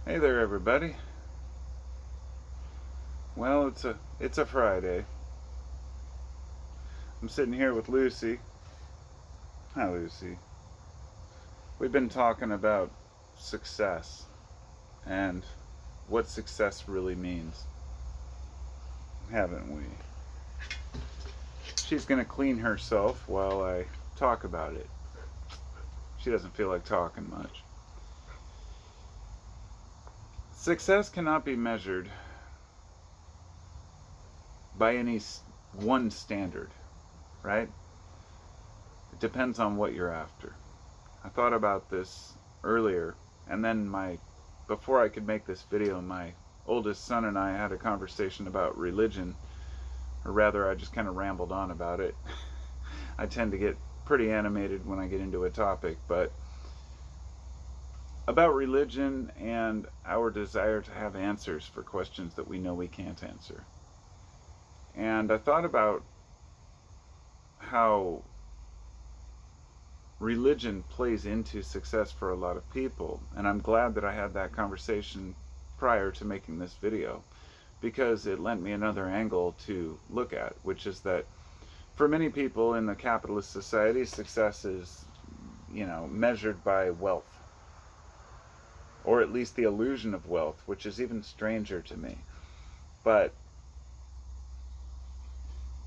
Hey there, everybody. Well, it's a Friday. I'm sitting here with Lucy. Hi, Lucy. We've been talking about success and what success really means, haven't we? She's gonna clean herself while I talk about it. She doesn't feel like talking much. Success cannot be measured by any one standard, right? It depends on what you're after. I thought about this earlier, and then before I could make this video, my oldest son and I had a conversation about religion, or rather, I just kind of rambled on about it. I tend to get pretty animated when I get into a topic, but about religion and our desire to have answers for questions that we know we can't answer. And I thought about how religion plays into success for a lot of people, and I'm glad that I had that conversation prior to making this video, because it lent me another angle to look at, which is that for many people in the capitalist society, success is, measured by wealth, or at least the illusion of wealth, which is even stranger to me. But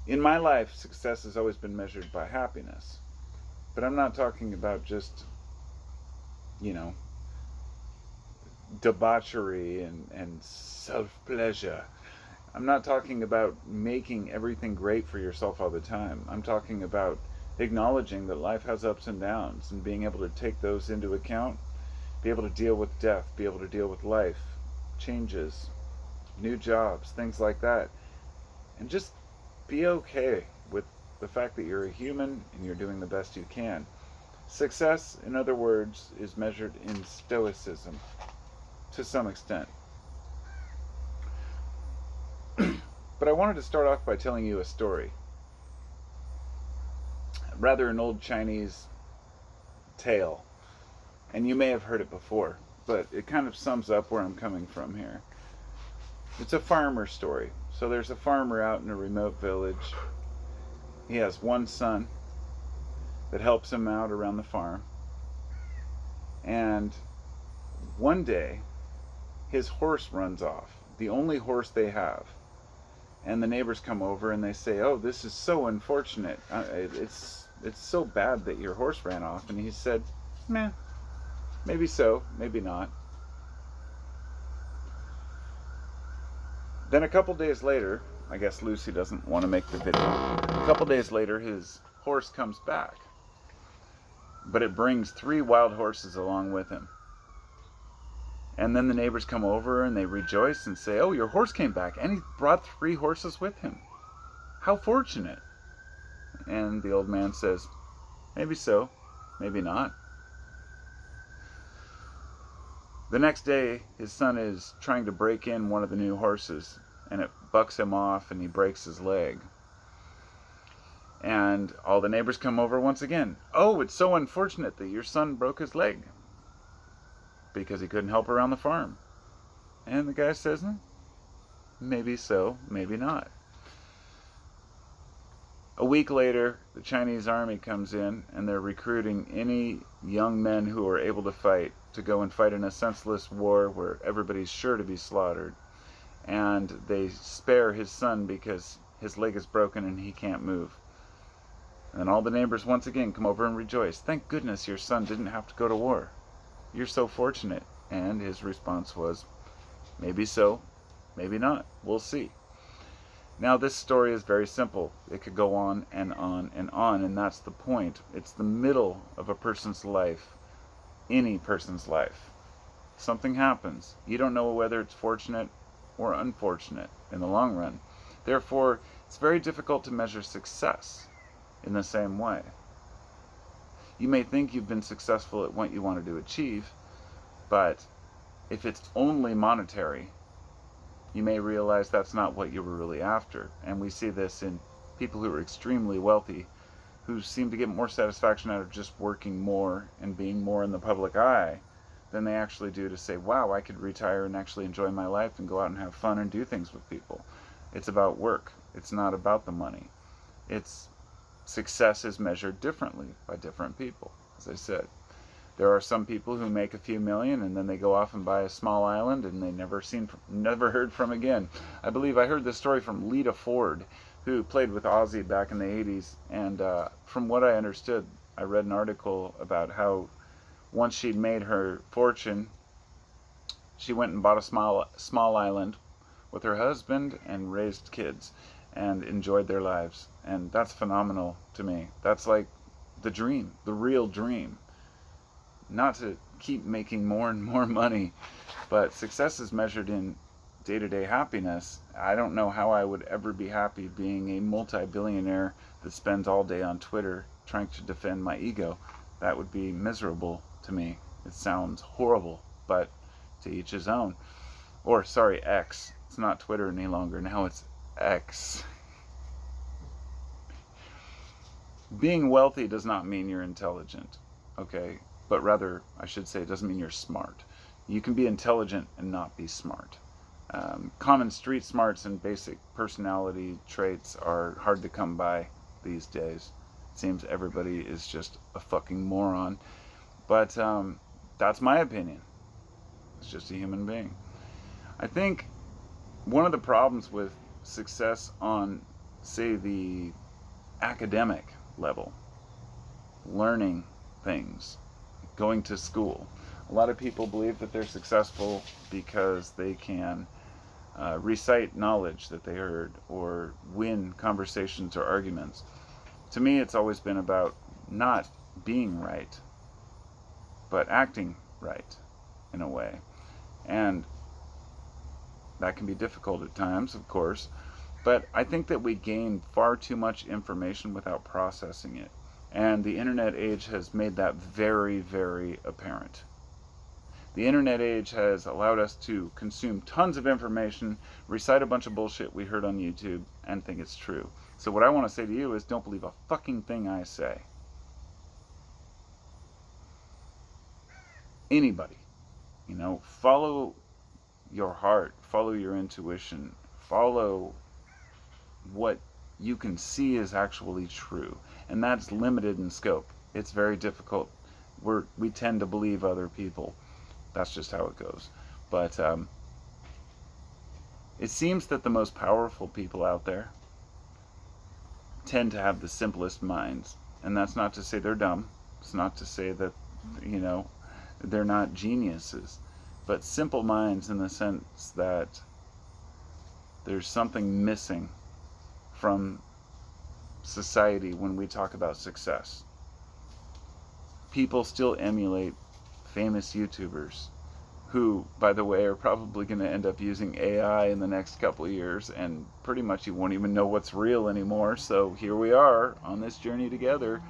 in my life, success has always been measured by happiness. But I'm not talking about just, debauchery and self-pleasure. I'm not talking about making everything great for yourself all the time. I'm talking about acknowledging that life has ups and downs and being able to take those into account, be able to deal with death, be able to deal with life, changes, new jobs, things like that. And just be okay with the fact that you're a human and you're doing the best you can. Success, in other words, is measured in stoicism to some extent. But I wanted to start off by telling you a story. Rather an old Chinese tale. And you may have heard it before, but it kind of sums up where I'm coming from here. It's a farmer story. So there's a farmer out in a remote village. He has one son that helps him out around the farm. And one day, his horse runs off, the only horse they have. And the neighbors come over and they say, "Oh, this is so unfortunate. It's so bad that your horse ran off." And he said, "Meh, maybe so, maybe not." Then a couple days later, I guess Lucy doesn't want to make the video. A couple days later, his horse comes back. But it brings 3 wild horses along with him. And then the neighbors come over and they rejoice and say, "Oh, your horse came back, and he brought 3 horses with him. How fortunate." And the old man says, "Maybe so, maybe not." The next day, his son is trying to break in one of the new horses, and it bucks him off and he breaks his leg. And all the neighbors come over once again. "Oh, it's so unfortunate that your son broke his leg because he couldn't help around the farm." And the guy says, "Maybe so, maybe not." A week later, the Chinese army comes in and they're recruiting any young men who are able to fight to go and fight in a senseless war where everybody's sure to be slaughtered. And they spare his son because his leg is broken and he can't move. And all the neighbors once again come over and rejoice. "Thank goodness your son didn't have to go to war. You're so fortunate." And his response was, "Maybe so, maybe not. We'll see." Now this story is very simple. It could go on and on and on, and that's the point. It's the middle of a person's life, any person's life. Something happens. You don't know whether it's fortunate or unfortunate in the long run. Therefore, it's very difficult to measure success in the same way. You may think you've been successful at what you wanted to achieve, but if it's only monetary, you may realize that's not what you were really after. And we see this in people who are extremely wealthy, who seem to get more satisfaction out of just working more and being more in the public eye than they actually do to say, wow, I could retire and actually enjoy my life and go out and have fun and do things with people. It's about work. It's not about the money. It's success is measured differently by different people, as I said. There are some people who make a few million and then they go off and buy a small island and they never heard from again. I believe I heard this story from Lita Ford, who played with Ozzy back in the 80s. And from what I understood, I read an article about how once she'd made her fortune, she went and bought a small island with her husband and raised kids and enjoyed their lives. And that's phenomenal to me. That's like the dream, the real dream. Not to keep making more and more money, but success is measured in day-to-day happiness. I don't know how I would ever be happy being a multi-billionaire that spends all day on Twitter trying to defend my ego. That would be miserable to me. It sounds horrible, but to each his own. Or, sorry, X. It's not Twitter any longer. Now it's X. Being wealthy does not mean you're intelligent, okay? But rather, I should say, it doesn't mean you're smart. You can be intelligent and not be smart. Common street smarts and basic personality traits are hard to come by these days. It seems everybody is just a fucking moron. But that's my opinion. It's just a human being. I think one of the problems with success on, say, the academic level, learning things, going to school. A lot of people believe that they're successful because they can recite knowledge that they heard or win conversations or arguments. To me, it's always been about not being right, but acting right in a way. And that can be difficult at times, of course, but I think that we gain far too much information without processing it. And the internet age has made that very, very apparent. The internet age has allowed us to consume tons of information, recite a bunch of bullshit we heard on YouTube, and think it's true. So what I want to say to you is don't believe a fucking thing I say. Anybody. Follow your heart, follow your intuition, follow what you can see is actually true. And that's limited in scope. It's very difficult. We tend to believe other people. That's just how it goes. But it seems that the most powerful people out there tend to have the simplest minds. And that's not to say they're dumb. It's not to say that, they're not geniuses. But simple minds in the sense that there's something missing from society when we talk about success. People still emulate famous YouTubers who, by the way, are probably going to end up using AI in the next couple of years, and pretty much you won't even know what's real anymore. So here we are on this journey together.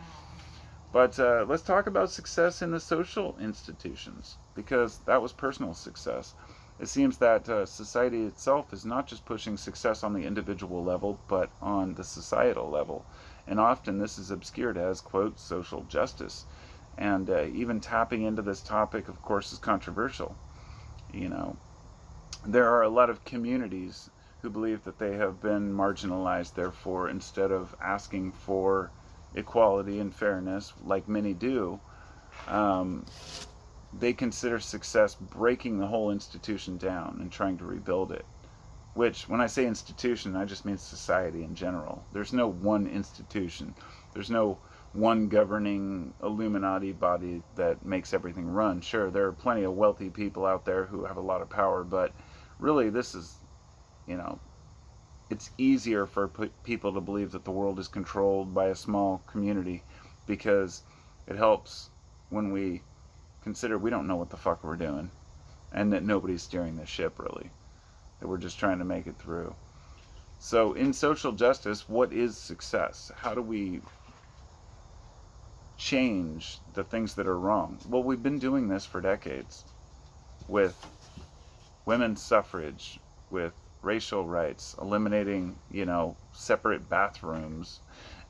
But let's talk about success in the social institutions, because that was personal success. It seems that society itself is not just pushing success on the individual level, but on the societal level. And often this is obscured as, quote, social justice. And even tapping into this topic, of course, is controversial. There are a lot of communities who believe that they have been marginalized, therefore, instead of asking for equality and fairness, like many do, they consider success breaking the whole institution down and trying to rebuild it. Which, when I say institution, I just mean society in general. There's no one institution. There's no one governing Illuminati body that makes everything run. Sure, there are plenty of wealthy people out there who have a lot of power, but really this is, it's easier for people to believe that the world is controlled by a small community, because it helps when we consider we don't know what the fuck we're doing, and that nobody's steering the ship, really, that we're just trying to make it through. So in social justice, what is success? How do we change the things that are wrong? Well, we've been doing this for decades with women's suffrage, with racial rights, eliminating, separate bathrooms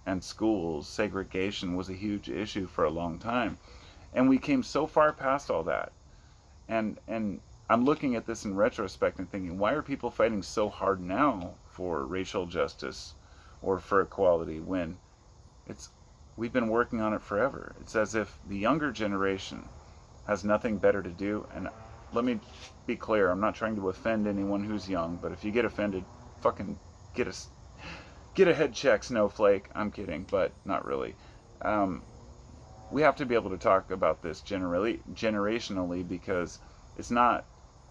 and schools. Segregation was a huge issue for a long time. And we came so far past all that. And I'm looking at this in retrospect and thinking, why are people fighting so hard now for racial justice or for equality when it's we've been working on it forever? It's as if the younger generation has nothing better to do. And let me be clear, I'm not trying to offend anyone who's young, but if you get offended, fucking get a head check, snowflake. I'm kidding, but not really. We have to be able to talk about this generationally, because it's not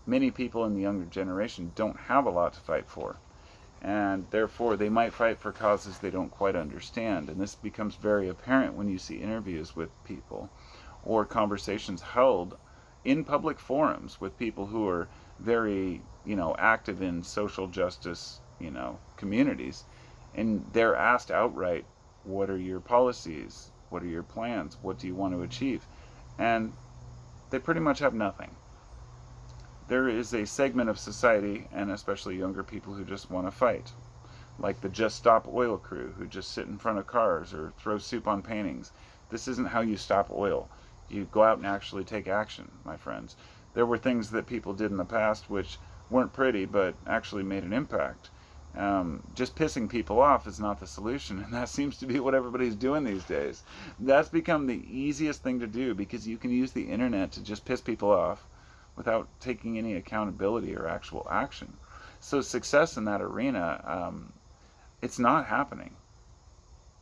many people in the younger generation don't have a lot to fight for, and therefore they might fight for causes they don't quite understand. And this becomes very apparent when you see interviews with people or conversations held in public forums with people who are very, active in social justice, communities, and they're asked outright, what are your policies? What are your plans? What do you want to achieve? And they pretty much have nothing. There is a segment of society, and especially younger people, who just want to fight. Like the Just Stop Oil crew, who just sit in front of cars or throw soup on paintings. This isn't how you stop oil. You go out and actually take action, my friends. There were things that people did in the past which weren't pretty, but actually made an impact. Just pissing people off is not the solution, and that seems to be what everybody's doing these days. That's become the easiest thing to do, because you can use the internet to just piss people off without taking any accountability or actual action. So success in that arena, it's not happening.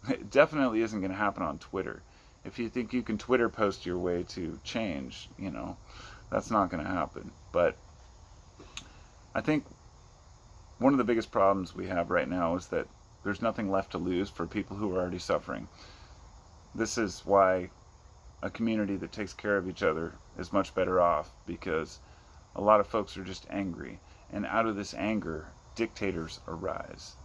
It definitely isn't going to happen on Twitter. If you think you can Twitter post your way to change, that's not going to happen. But I think one of the biggest problems we have right now is that there's nothing left to lose for people who are already suffering. This is why a community that takes care of each other is much better off, because a lot of folks are just angry. And out of this anger, dictators arise.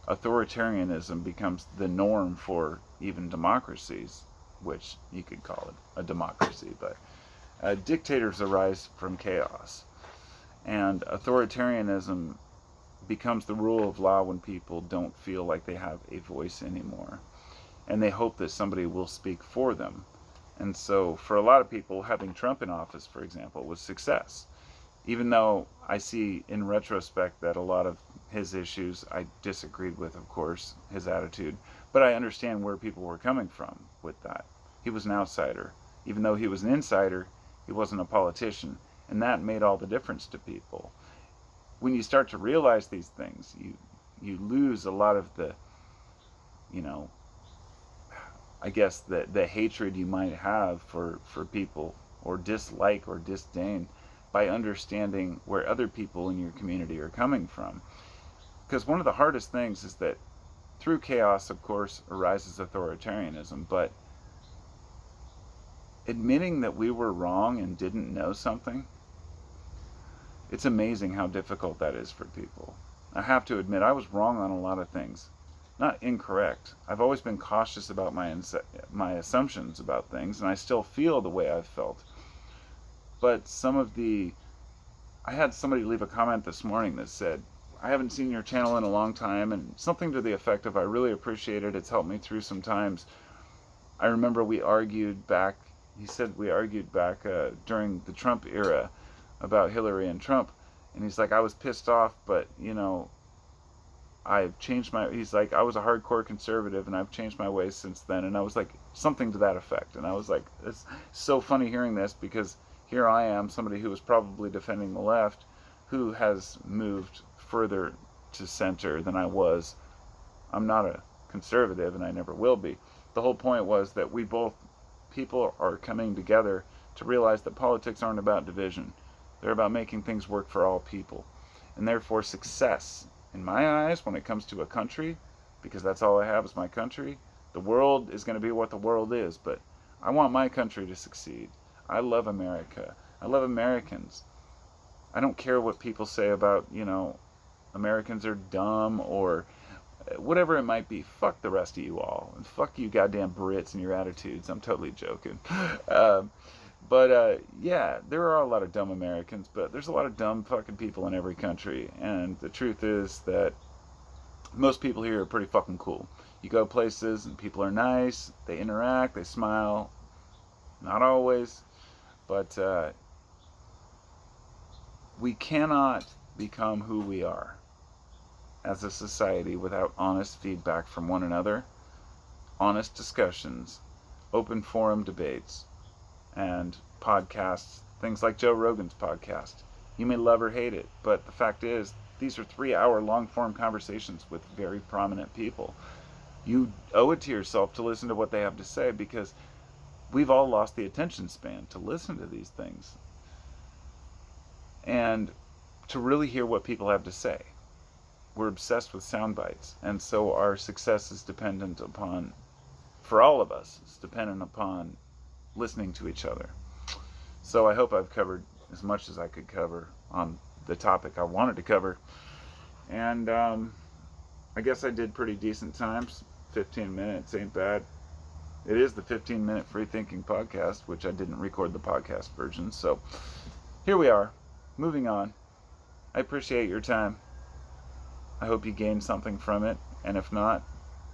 Authoritarianism becomes the norm for even democracies, which you could call it a democracy, but dictators arise from chaos. And authoritarianism becomes the rule of law when people don't feel like they have a voice anymore. And they hope that somebody will speak for them. And so for a lot of people, having Trump in office, for example, was success. Even though I see in retrospect that a lot of his issues I disagreed with, of course, his attitude. But I understand where people were coming from with that. He was an outsider. Even though he was an insider, he wasn't a politician. And that made all the difference to people. When you start to realize these things, you lose a lot of the, I guess the hatred you might have for people, or dislike or disdain, by understanding where other people in your community are coming from. Because one of the hardest things is that through chaos, of course, arises authoritarianism, but admitting that we were wrong and didn't know something, it's amazing how difficult that is for people. I have to admit, I was wrong on a lot of things. Not incorrect. I've always been cautious about my assumptions about things, and I still feel the way I've felt. But I had somebody leave a comment this morning that said, I haven't seen your channel in a long time, and something to the effect of, I really appreciate it, it's helped me through some times. I remember he said we argued back during the Trump era about Hillary and Trump, and he's like, I was pissed off, but I've changed he's like, I was a hardcore conservative and I've changed my ways since then. And I was like, something to that effect. And I was like, it's so funny hearing this, because here I am, somebody who was probably defending the left, who has moved further to center than I was. I'm not a conservative, and I never will be. The whole point was that people are coming together to realize that politics aren't about division. They're about making things work for all people. And therefore success, in my eyes, when it comes to a country, because that's all I have is my country, the world is going to be what the world is, but I want my country to succeed. I love America. I love Americans. I don't care what people say about, Americans are dumb or whatever it might be. Fuck the rest of you all. And fuck you goddamn Brits and your attitudes. I'm totally joking. Yeah, there are a lot of dumb Americans, but there's a lot of dumb fucking people in every country. And the truth is that most people here are pretty fucking cool. You go places and people are nice, they interact, they smile. Not always, but we cannot become who we are as a society without honest feedback from one another, honest discussions, open forum debates, and podcasts, things like Joe Rogan's podcast. You may love or hate it, but the fact is, these are 3-hour long form conversations with very prominent people. You owe it to yourself to listen to what they have to say, because we've all lost the attention span to listen to these things and to really hear what people have to say. We're obsessed with sound bites, and so our success is dependent upon, for all of us, it's dependent upon listening to each other. So I hope I've covered as much as I could cover on the topic I wanted to cover. And I guess I did pretty decent times. 15 minutes ain't bad. It is the 15-minute Free Thinking Podcast, which I didn't record the podcast version. So here we are, moving on. I appreciate your time. I hope you gained something from it. And if not,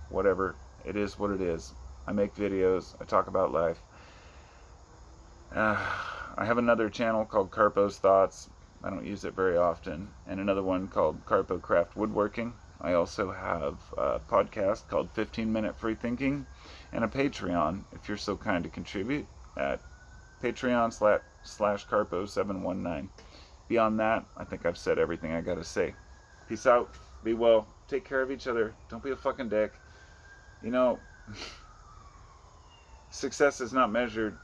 whatever. It is what it is. I make videos. I talk about life. I have another channel called Carpo's Thoughts. I don't use it very often. And another one called Carpo Craft Woodworking. I also have a podcast called 15-Minute Free Thinking, and a Patreon, if you're so kind to contribute, at Patreon/Carpo719. Beyond that, I think I've said everything I gotta say. Peace out. Be well. Take care of each other. Don't be a fucking dick. You know, success is not measured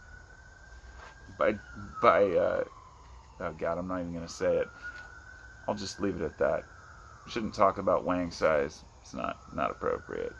by oh God, I'm not even gonna say it. I'll just leave it at that. Shouldn't talk about wang size. It's not appropriate.